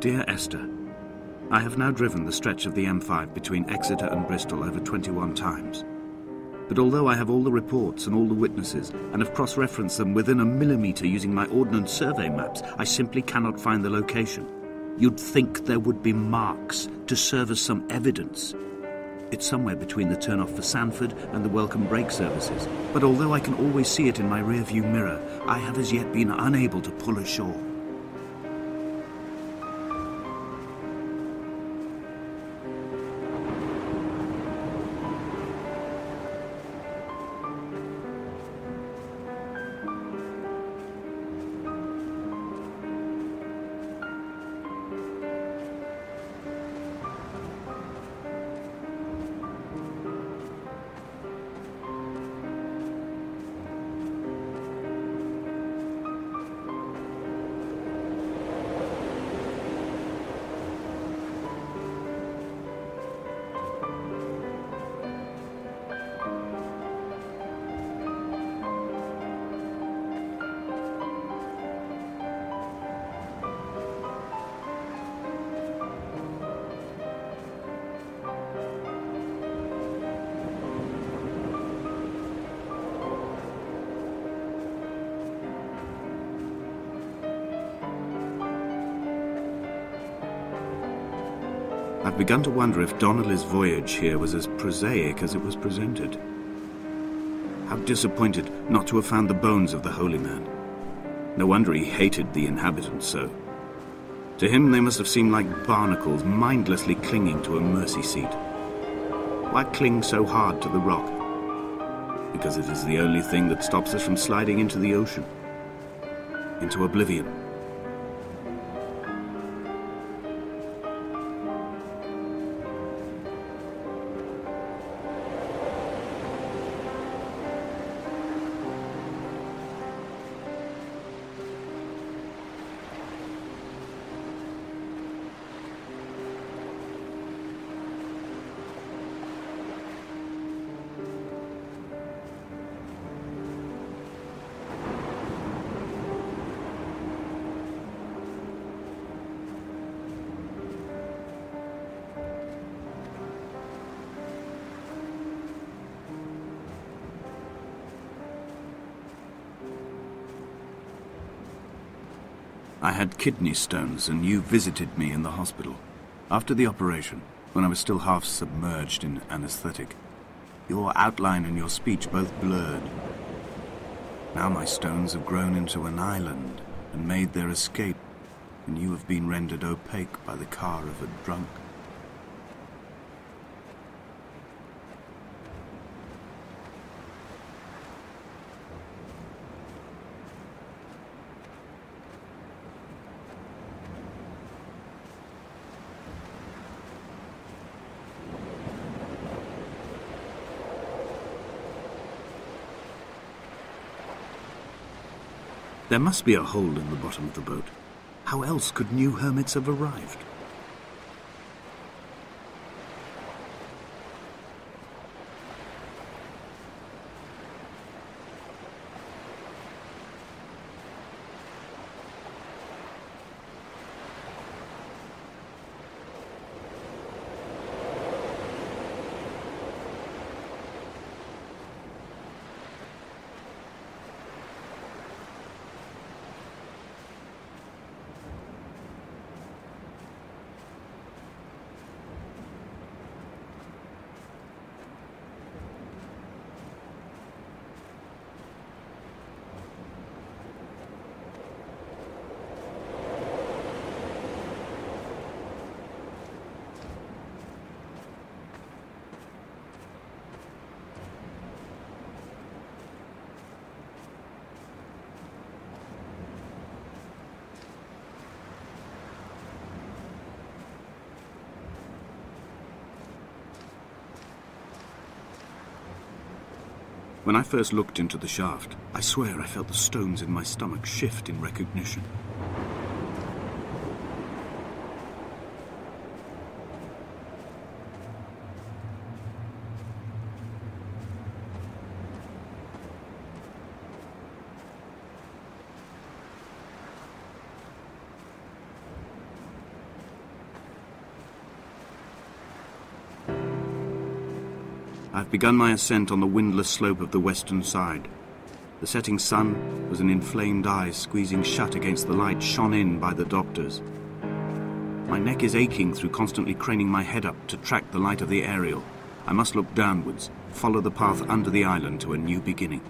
Dear Esther, I have now driven the stretch of the M5 between Exeter and Bristol over 21 times. But although I have all the reports and all the witnesses, and have cross-referenced them within a millimetre using my Ordnance Survey maps, I simply cannot find the location. You'd think there would be marks to serve as some evidence. It's somewhere between the turn-off for Sanford and the welcome brake services. But although I can always see it in my rear-view mirror, I have as yet been unable to pull ashore. I've begun to wonder if Donnelly's voyage here was as prosaic as it was presented. How disappointed not to have found the bones of the holy man. No wonder he hated the inhabitants so. To him they must have seemed like barnacles mindlessly clinging to a mercy seat. Why cling so hard to the rock? Because it is the only thing that stops us from sliding into the ocean, into oblivion. I had kidney stones, and you visited me in the hospital. After the operation, when I was still half submerged in anesthetic, your outline and your speech both blurred. Now my stones have grown into an island and made their escape, and you have been rendered opaque by the car of a drunk. There must be a hole in the bottom of the boat. How else could new hermits have arrived? When I first looked into the shaft, I swear I felt the stones in my stomach shift in recognition. I've begun my ascent on the windless slope of the western side. The setting sun was an inflamed eye squeezing shut against the light shone in by the doctors. My neck is aching through constantly craning my head up to track the light of the aerial. I must look downwards, follow the path under the island to a new beginning.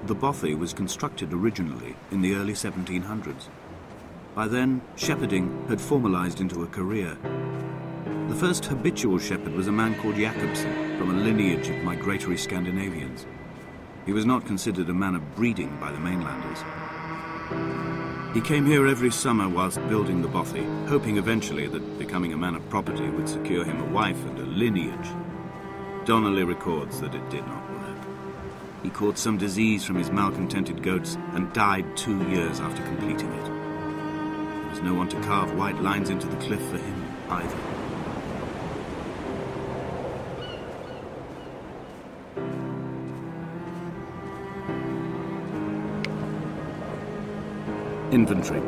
The bothy was constructed originally in the early 1700s. By then, shepherding had formalized into a career. The first habitual shepherd was a man called Jacobsen, from a lineage of migratory Scandinavians. He was not considered a man of breeding by the mainlanders. He came here every summer whilst building the bothy, hoping eventually that becoming a man of property would secure him a wife and a lineage. Donnelly records that it did not work. He caught some disease from his malcontented goats and died 2 years after completing it. There was no one to carve white lines into the cliff for him either. Inventory.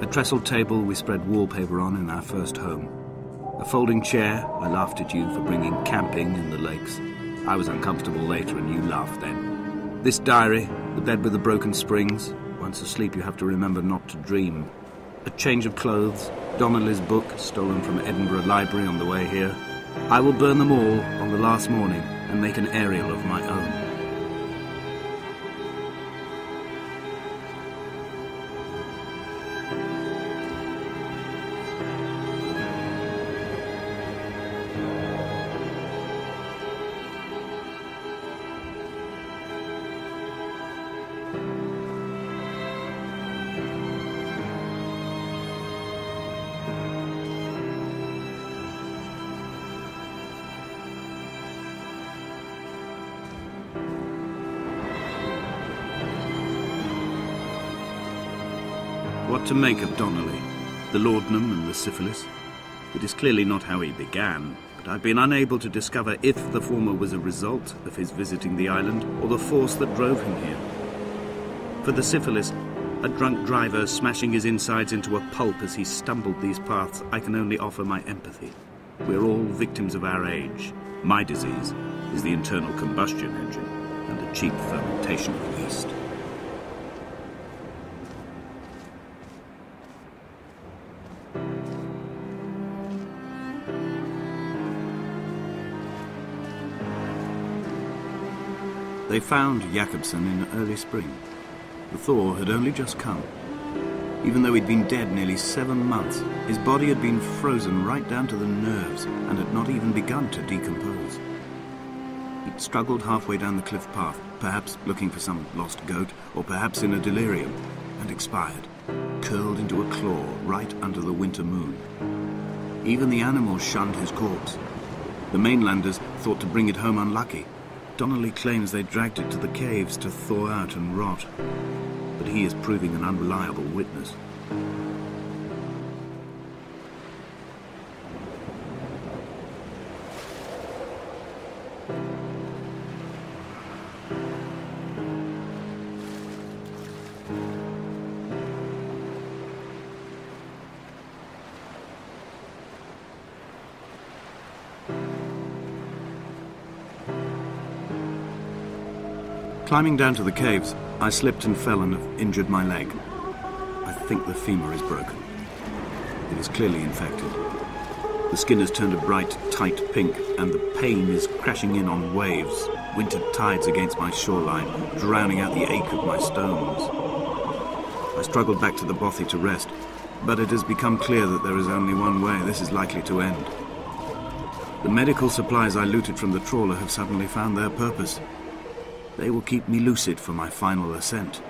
A trestle table we spread wallpaper on in our first home. A folding chair. I laughed at you for bringing camping in the lakes. I was uncomfortable later and you laughed then. This diary, the bed with the broken springs. Once asleep you have to remember not to dream. A change of clothes, Donnelly's book, stolen from Edinburgh Library on the way here. I will burn them all on the last morning and make an aerial of my own. What to make of Donnelly, the laudanum and the syphilis? It is clearly not how he began, but I've been unable to discover if the former was a result of his visiting the island or the force that drove him here. For the syphilis, a drunk driver smashing his insides into a pulp as he stumbled these paths, I can only offer my empathy. We're all victims of our age. My disease is the internal combustion engine and the cheap fermentation of yeast. They found Jacobsen in early spring. The thaw had only just come. Even though he'd been dead nearly 7 months, his body had been frozen right down to the nerves and had not even begun to decompose. He'd struggled halfway down the cliff path, perhaps looking for some lost goat, or perhaps in a delirium, and expired, curled into a claw right under the winter moon. Even the animals shunned his corpse. The mainlanders thought to bring it home unlucky. Donnelly claims they dragged it to the caves to thaw out and rot, but he is proving an unreliable witness. Climbing down to the caves, I slipped and fell and have injured my leg. I think the femur is broken. It is clearly infected. The skin has turned a bright, tight pink, and the pain is crashing in on waves, winter tides against my shoreline, drowning out the ache of my stones. I struggled back to the bothy to rest, but it has become clear that there is only one way this is likely to end. The medical supplies I looted from the trawler have suddenly found their purpose. They will keep me lucid for my final ascent.